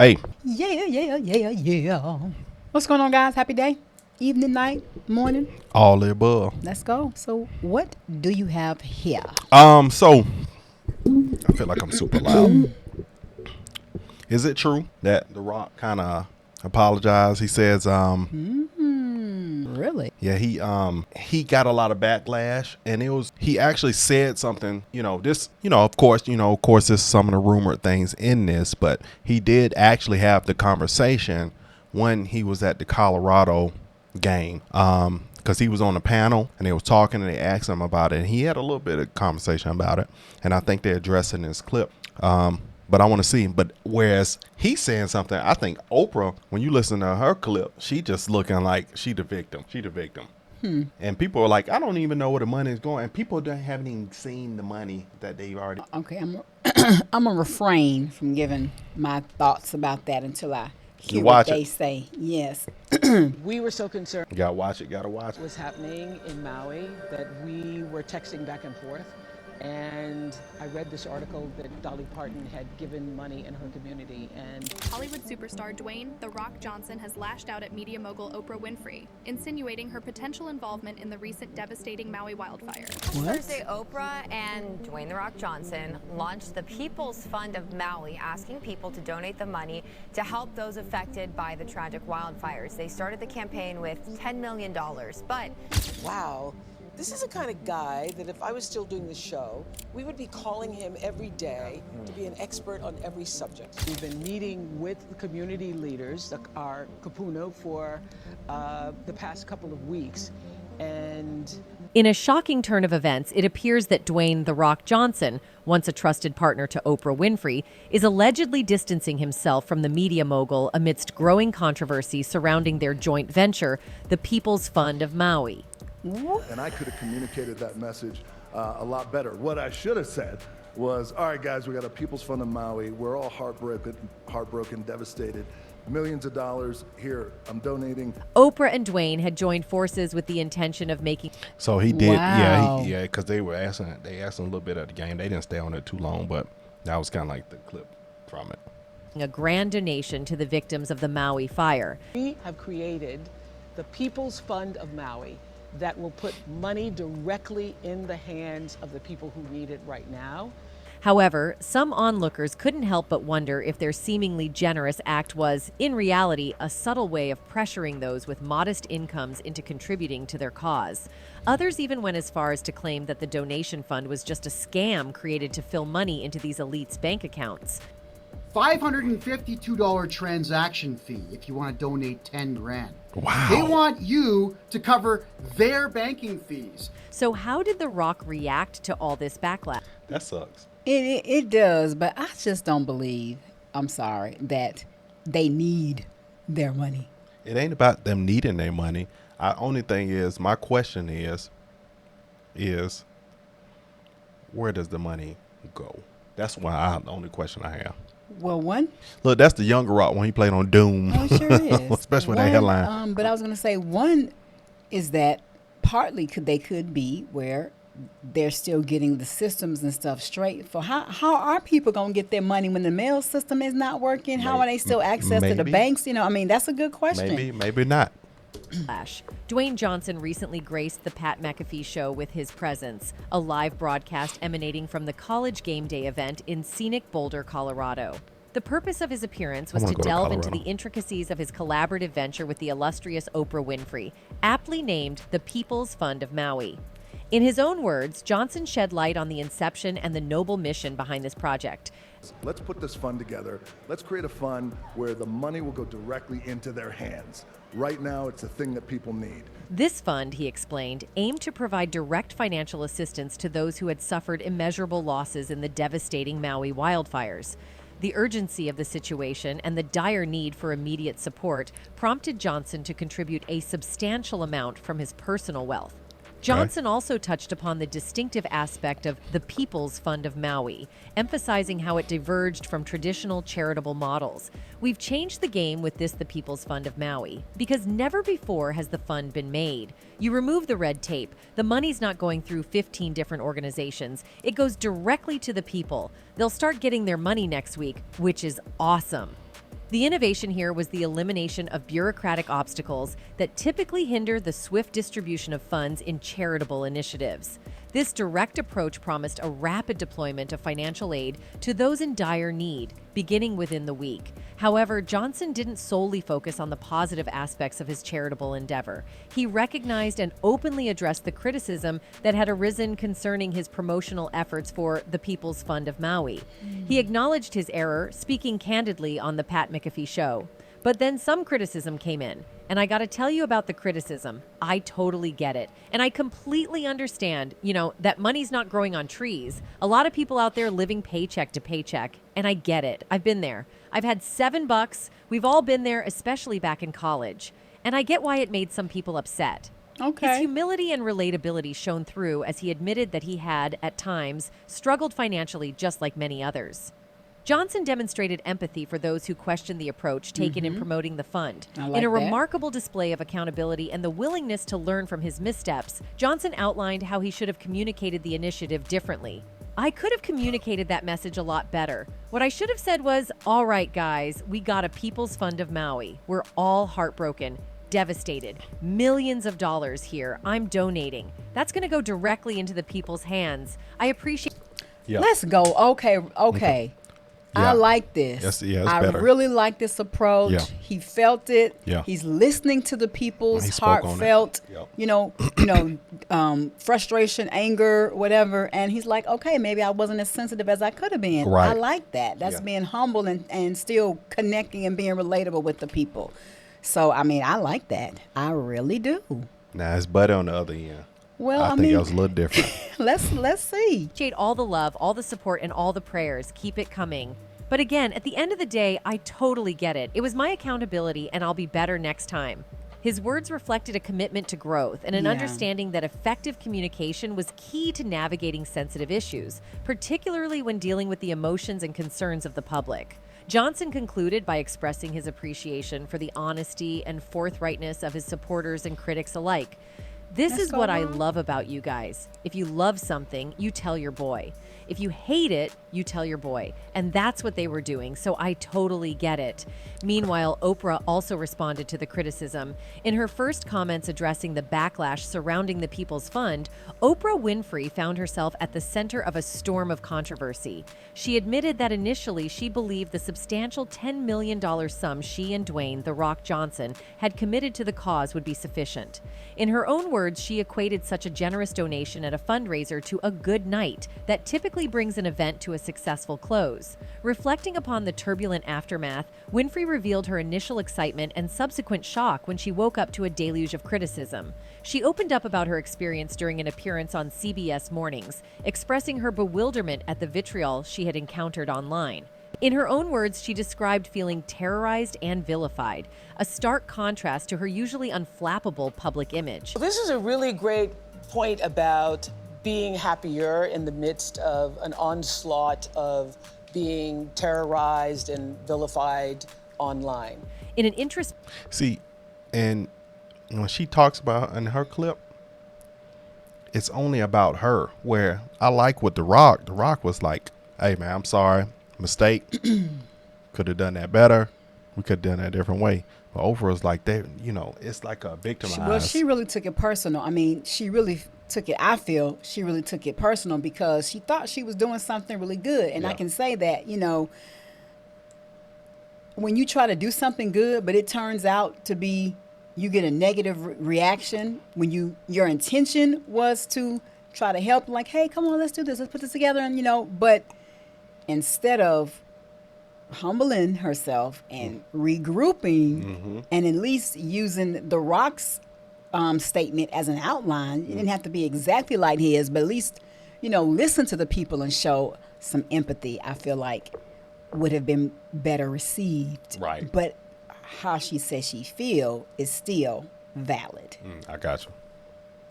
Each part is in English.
Hey, Yeah. What's going on, guys? Happy day, evening, night, morning. all the above. Let's go. So, what do you have here? So I feel like I'm super loud. Is it true that The Rock kind of apologized? He says, Really? yeah, he got a lot of backlash, and he actually said something. Of course, there's some of the rumored things in this, but he did actually have the conversation when he was at the Colorado game. Because he was on the panel and they was talking and they asked him about it, and he had a little bit of conversation about it, and I think they addressed it in this clip. But I want to see. But whereas he's saying something, I think Oprah, when you listen to her clip, she just looking like she the victim. She the victim. And people are like, I don't even know where the money is going. And people haven't even seen the money that they've already. Okay, I'm gonna refrain from giving my thoughts about that until I hear what they say. Yes. We were so concerned You gotta watch it. Gotta watch it. what was happening in Maui that we were texting back and forth. And I read this article that Dolly Parton had given money in her community. And Hollywood superstar Dwayne "The Rock" Johnson has lashed out at media mogul Oprah Winfrey, insinuating her potential involvement in the recent devastating Maui wildfire. Thursday, Oprah and Dwayne "The Rock" Johnson launched the People's Fund of Maui, asking people to donate the money to help those affected by the tragic wildfires. They started the campaign with $10 million, but wow, this is the kind of guy that if I was still doing the show, we would be calling him every day to be an expert on every subject. We've been meeting with the community leaders, our kapuna, for the past couple of weeks. And in a shocking turn of events, it appears that Dwayne "The Rock" Johnson, once a trusted partner to Oprah Winfrey, is allegedly distancing himself from the media mogul amidst growing controversy surrounding their joint venture, the People's Fund of Maui. And I could have communicated that message a lot better. What I should have said was, all right, guys, we got a People's Fund of Maui. We're all heartbroken, devastated. Millions of dollars here. I'm donating. Oprah and Dwayne had joined forces with the intention of making. So he did. Wow. Yeah, because they asked him a little bit of the game. They didn't stay on it too long, but that was kind of like the clip from it. A grand donation to the victims of the Maui fire. we have created the People's Fund of Maui that will put money directly in the hands of the people who need it right now. However, some onlookers couldn't help but wonder if their seemingly generous act was, in reality, a subtle way of pressuring those with modest incomes into contributing to their cause. Others even went as far as to claim that the donation fund was just a scam created to fill money into these elites' bank accounts. $552 transaction fee if you want to donate 10 grand. Wow. They want you to cover their banking fees. So how did The Rock react to all this backlash? That sucks. It does, but I just don't believe. I'm sorry that they need their money. It ain't about them needing their money. Only thing is, my question is where does the money go? That's the only question I have. Well, one. Look, that's the younger Rock when he played on Doom. Oh, it sure is. Especially with that headline. But I was going to say one is that partly they could be where they're still getting the systems and stuff straight. For how are people going to get their money when the mail system is not working? How are they still access to the banks? That's a good question. Maybe not. Dwayne Johnson recently graced the Pat McAfee show with his presence, a live broadcast emanating from the college game day event in scenic Boulder, Colorado. The purpose of his appearance was to delve into the intricacies of his collaborative venture with the illustrious Oprah Winfrey, aptly named the People's Fund of Maui. In his own words, Johnson shed light on the inception and the noble mission behind this project. Let's put this fund together. Let's create a fund where the money will go directly into their hands. Right now, it's a thing that people need. This fund, he explained, aimed to provide direct financial assistance to those who had suffered immeasurable losses in the devastating Maui wildfires. The urgency of the situation and the dire need for immediate support prompted Johnson to contribute a substantial amount from his personal wealth. Johnson also touched upon the distinctive aspect of the People's Fund of Maui, emphasizing how it diverged from traditional charitable models. We've changed the game with the People's Fund of Maui, because never before has the fund been made. You remove the red tape. The money's not going through 15 different organizations. It goes directly to the people. They'll start getting their money next week, which is awesome. The innovation here was the elimination of bureaucratic obstacles that typically hinder the swift distribution of funds in charitable initiatives. This direct approach promised a rapid deployment of financial aid to those in dire need, beginning within the week. However, Johnson didn't solely focus on the positive aspects of his charitable endeavor. He recognized and openly addressed the criticism that had arisen concerning his promotional efforts for the People's Fund of Maui. He acknowledged his error, speaking candidly on the Pat McAfee show. But then some criticism came in. And I got to tell you about the criticism. I totally get it. And I completely understand, that money's not growing on trees. A lot of people out there living paycheck to paycheck. And I get it. I've been there. I've had $7. We've all been there, especially back in college. And I get why it made some people upset. Okay. His humility and relatability shone through as he admitted that he had, at times, struggled financially just like many others. Johnson demonstrated empathy for those who questioned the approach taken in promoting the fund. In a remarkable display of accountability and the willingness to learn from his missteps, Johnson outlined how he should have communicated the initiative differently. I could have communicated that message a lot better. What I should have said was, all right, guys, we got a People's Fund of Maui. We're all heartbroken, devastated. Millions of dollars here. I'm donating. That's going to go directly into the people's hands. I appreciate... Yeah. Let's go. Okay. Yeah. I like this. It's I better. really like this approach. Yeah. He felt it. Yeah. He's listening to the people's He spoke on it. heartfelt, Yep. frustration, anger, whatever. And he's like, okay, maybe I wasn't as sensitive as I could have been. Right. I like that. That's Yeah. being humble and still connecting and being relatable with the people. So, I like that. I really do. Nah, it's better on the other end. Well, I think it was a little different. let's see. Appreciate all the love, all the support, and all the prayers. Keep it coming. But again, at the end of the day, I totally get it. It was my accountability, and I'll be better next time. His words reflected a commitment to growth and an understanding that effective communication was key to navigating sensitive issues, particularly when dealing with the emotions and concerns of the public. Johnson concluded by expressing his appreciation for the honesty and forthrightness of his supporters and critics alike. This is what I love about you guys. If you love something, you tell your boy. If you hate it, you tell your boy. And that's what they were doing, so I totally get it. Meanwhile, Oprah also responded to the criticism. In her first comments addressing the backlash surrounding the People's Fund, Oprah Winfrey found herself at the center of a storm of controversy. She admitted that initially she believed the substantial $10 million sum she and Dwayne "The Rock" Johnson had committed to the cause would be sufficient. In her own words, she equated such a generous donation at a fundraiser to a good night that typically brings an event to a successful close. Reflecting upon the turbulent aftermath, Winfrey revealed her initial excitement and subsequent shock when she woke up to a deluge of criticism. She opened up about her experience during an appearance on CBS Mornings, expressing her bewilderment at the vitriol she had encountered online. In her own words, she described feeling terrorized and vilified, a stark contrast to her usually unflappable public image. This is a really great point about being happier in the midst of an onslaught of being terrorized and vilified online. In an interest... See, and when she talks about in her clip, it's only about her, where I like with The Rock was like, hey man, I'm sorry, mistake, could have done that better, we could have done that a different way. But Oprah was like, it's like a victimized. Well, she really took it personal. I feel she really took it personal because she thought she was doing something really good. And I can say that, when you try to do something good, but it turns out to be, you get a negative reaction when your intention was to try to help, like, hey, come on, let's do this, let's put this together. And, but instead of humbling herself and regrouping and at least using The Rock's statement as an outline, it didn't have to be exactly like his, but at least, listen to the people and show some empathy, I feel like would have been better received. Right. But how she says she feel is still valid. I got you.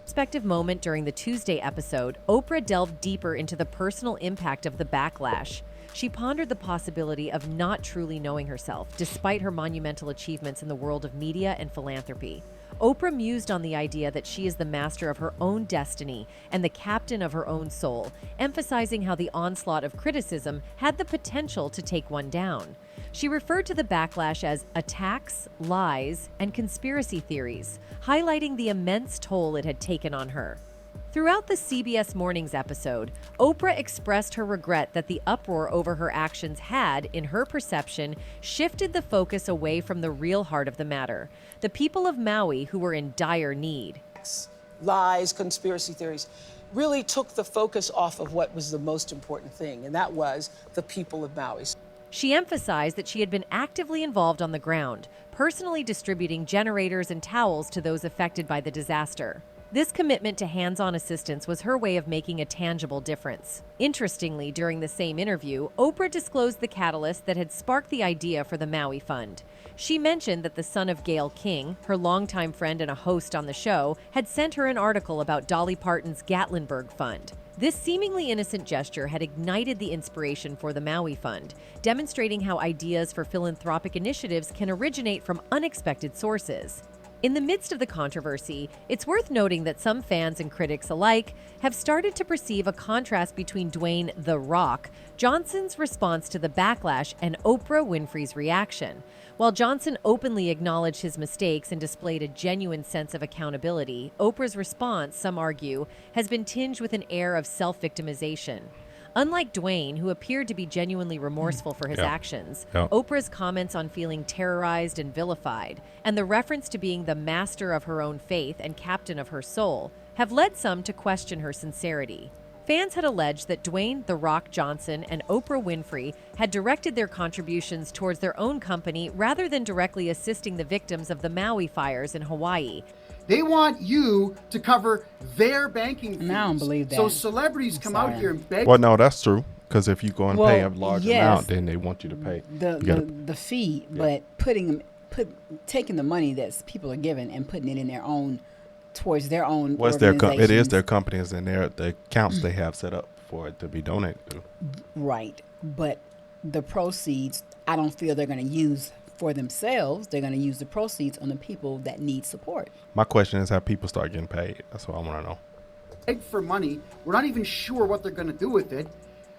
Perspective moment during the Tuesday episode, Oprah delved deeper into the personal impact of the backlash. She pondered the possibility of not truly knowing herself, despite her monumental achievements in the world of media and philanthropy. Oprah mused on the idea that she is the master of her own destiny and the captain of her own soul, emphasizing how the onslaught of criticism had the potential to take one down. She referred to the backlash as attacks, lies, and conspiracy theories, highlighting the immense toll it had taken on her. Throughout the CBS Mornings episode, Oprah expressed her regret that the uproar over her actions had, in her perception, shifted the focus away from the real heart of the matter, the people of Maui who were in dire need. Lies, conspiracy theories really took the focus off of what was the most important thing, and that was the people of Maui. She emphasized that she had been actively involved on the ground, personally distributing generators and towels to those affected by the disaster. This commitment to hands-on assistance was her way of making a tangible difference. Interestingly, during the same interview, Oprah disclosed the catalyst that had sparked the idea for the Maui Fund. She mentioned that the son of Gayle King, her longtime friend and a host on the show, had sent her an article about Dolly Parton's Gatlinburg Fund. This seemingly innocent gesture had ignited the inspiration for the Maui Fund, demonstrating how ideas for philanthropic initiatives can originate from unexpected sources. In the midst of the controversy, it's worth noting that some fans and critics alike have started to perceive a contrast between Dwayne "The Rock" Johnson's response to the backlash and Oprah Winfrey's reaction. While Johnson openly acknowledged his mistakes and displayed a genuine sense of accountability, Oprah's response, some argue, has been tinged with an air of self-victimization. Unlike Dwayne, who appeared to be genuinely remorseful for his actions, Oprah's comments on feeling terrorized and vilified, and the reference to being the master of her own faith and captain of her soul, have led some to question her sincerity. Fans had alleged that Dwayne "The Rock" Johnson and Oprah Winfrey had directed their contributions towards their own company rather than directly assisting the victims of the Maui fires in Hawaii. They want you to cover their banking fees. And I don't believe that. So celebrities come out here and beg. Well, no, that's true. Because if you go and pay a large yes, amount, then they want you to pay. The fee, but taking the money that people are giving and putting it in their own, towards their own. Well, it is their companies and the accounts they have set up for it to be donated to. Right, but the proceeds, I don't feel they're going to use for themselves. They're going to use the proceeds on the people that need support. My question is how people start getting paid. That's what I want to know. Beg for money. We're not even sure what they're going to do with it.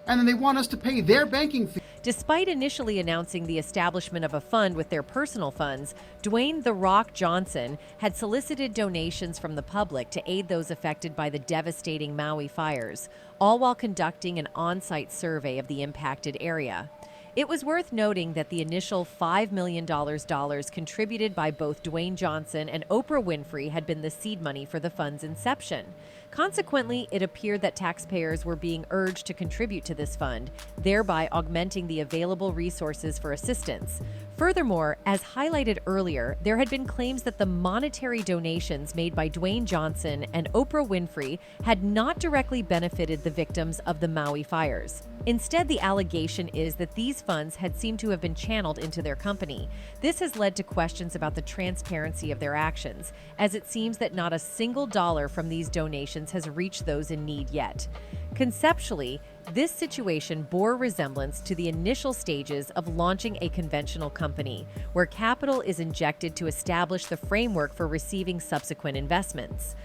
And then they want us to pay their banking fee. Despite initially announcing the establishment of a fund with their personal funds, Dwayne "The Rock" Johnson had solicited donations from the public to aid those affected by the devastating Maui fires, all while conducting an on-site survey of the impacted area. It was worth noting that the initial $5 million contributed by both Dwayne Johnson and Oprah Winfrey had been the seed money for the fund's inception. Consequently, it appeared that taxpayers were being urged to contribute to this fund, thereby augmenting the available resources for assistance. Furthermore, as highlighted earlier, there had been claims that the monetary donations made by Dwayne Johnson and Oprah Winfrey had not directly benefited the victims of the Maui fires. Instead, the allegation is that these funds had seemed to have been channeled into their company. This has led to questions about the transparency of their actions, as it seems that not a single dollar from these donations has reached those in need yet. Conceptually, this situation bore resemblance to the initial stages of launching a conventional company, where capital is injected to establish the framework for receiving subsequent investments.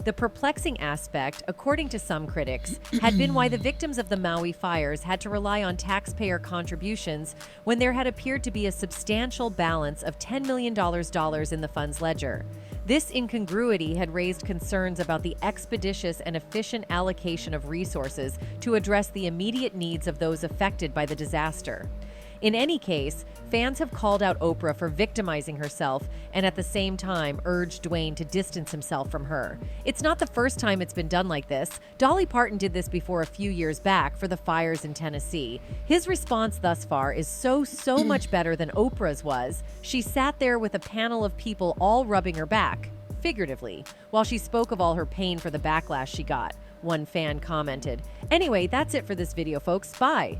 The perplexing aspect, according to some critics, had been why the victims of the Maui fires had to rely on taxpayer contributions when there had appeared to be a substantial balance of $10 million in the fund's ledger. This incongruity had raised concerns about the expeditious and efficient allocation of resources to address the immediate needs of those affected by the disaster. In any case, fans have called out Oprah for victimizing herself and at the same time urged Dwayne to distance himself from her. It's not the first time it's been done like this. Dolly Parton did this before a few years back for the fires in Tennessee. His response thus far is so much better than Oprah's was. She sat there with a panel of people all rubbing her back, figuratively, while she spoke of all her pain for the backlash she got. One fan commented. Anyway, that's it for this video, folks. Bye.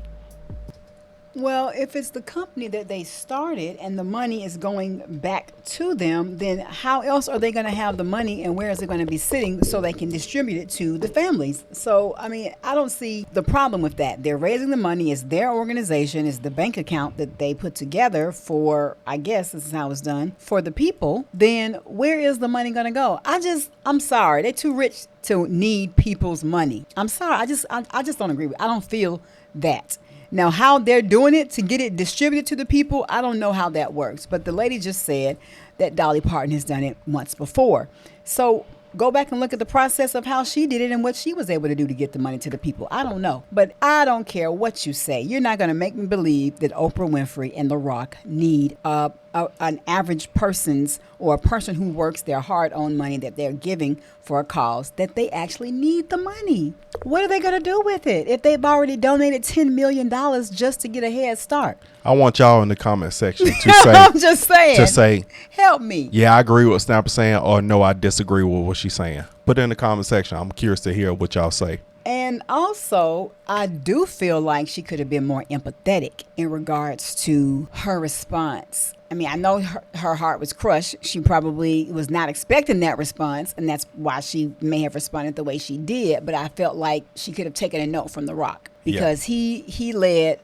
Well, if it's the company that they started and the money is going back to them, then how else are they going to have the money and where is it going to be sitting so they can distribute it to the families? So, I mean, I don't see the problem with that. They're raising the money. It's their organization. It's the bank account that they put together for, I guess this is how it's done, for the people. Then where is the money going to go? I'm sorry. They're too rich to need people's money. I'm sorry. I just don't agree with it. I don't feel that. Now, how they're doing it to get it distributed to the people, I don't know how that works. But the lady just said that Dolly Parton has done it once before. So go back and look at the process of how she did it and what she was able to do to get the money to the people. I don't know. But I don't care what you say. You're not going to make me believe that Oprah Winfrey and The Rock need an average person's or a person who works their hard-earned money that they're giving for a cause, that they actually need the money. What are they going to do with it if they've already donated $10 million just to get a head start? I want y'all in the comment section to say, I'm just saying. To say, help me. Yeah, I agree with what Snapper's saying, or no, I disagree with what she's saying. Put it in the comment section. I'm curious to hear what y'all say. And also, I do feel like she could have been more empathetic in regards to her response. I mean, I know her heart was crushed. She probably was not expecting that response, and that's why she may have responded the way she did. But I felt like she could have taken a note from The Rock, because he led,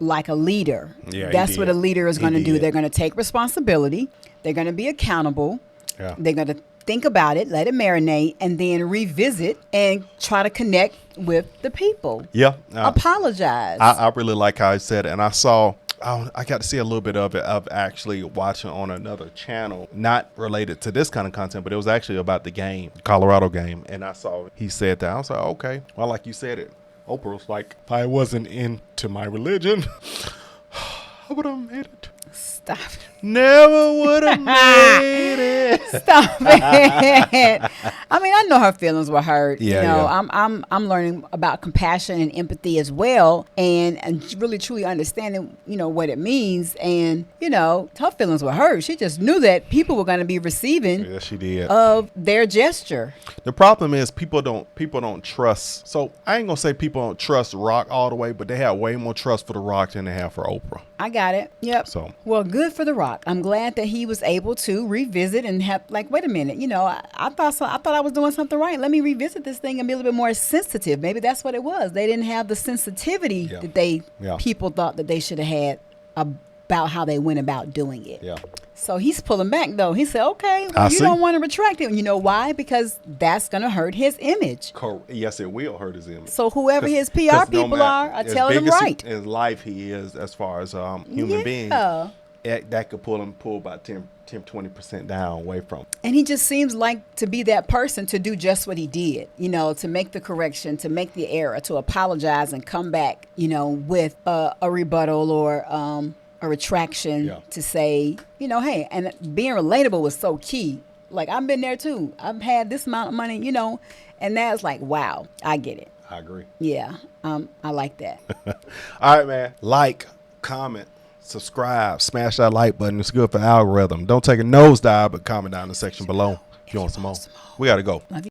like a leader. Yeah, that's what a leader is going to do. did. They're going to take responsibility. They're going to be accountable. Yeah. They're going to think about it, let it marinate, and then revisit and try to connect with the people. Yeah. Apologize. I really like how I said it. And I got to see a little bit of it, of actually watching on another channel, not related to this kind of content, but it was actually about the game, Colorado game. And I saw he said that. I was like, okay. Well, like you said it, Oprah was like, if I wasn't into my religion, I would have made it. Stop. Never would have made it. Stop it. I mean, I know her feelings were hurt. Yeah, I'm learning about compassion and empathy as well, and really truly understanding, what it means. And, her feelings were hurt. She just knew that people were going to be receiving Yes, she did. of their gesture. The problem is people don't trust. So I ain't gonna say people don't trust Rock all the way, but they have way more trust for The Rock than they have for Oprah. I got it. Yep. So. Well, good for The Rock. I'm glad that he was able to revisit and have, wait a minute, I thought I was doing something right. Let me revisit this thing and be a little bit more sensitive. Maybe that's what it was. They didn't have the sensitivity that people thought that they should have had about how they went about doing it. Yeah. So he's pulling back, though. He said, okay, well, you don't want to retract it. You know why? Because that's going to hurt his image. Yes, it will hurt his image. So whoever his PR people are telling him right. As life he is, as far as human being, that could pull about 10-20% down away from. And he just seems like to be that person to do just what he did, to make the correction, to make the error, to apologize and come back, with a rebuttal or a retraction to say, hey, and being relatable was so key. Like, I've been there too. I've had this amount of money, and that's like, wow, I get it. I agree. Yeah, I like that. All right, man. Like, comment, subscribe, smash that like button. It's good for the algorithm. Don't take a nosedive, but comment down in the section below if you want some more. We got to go. Love you.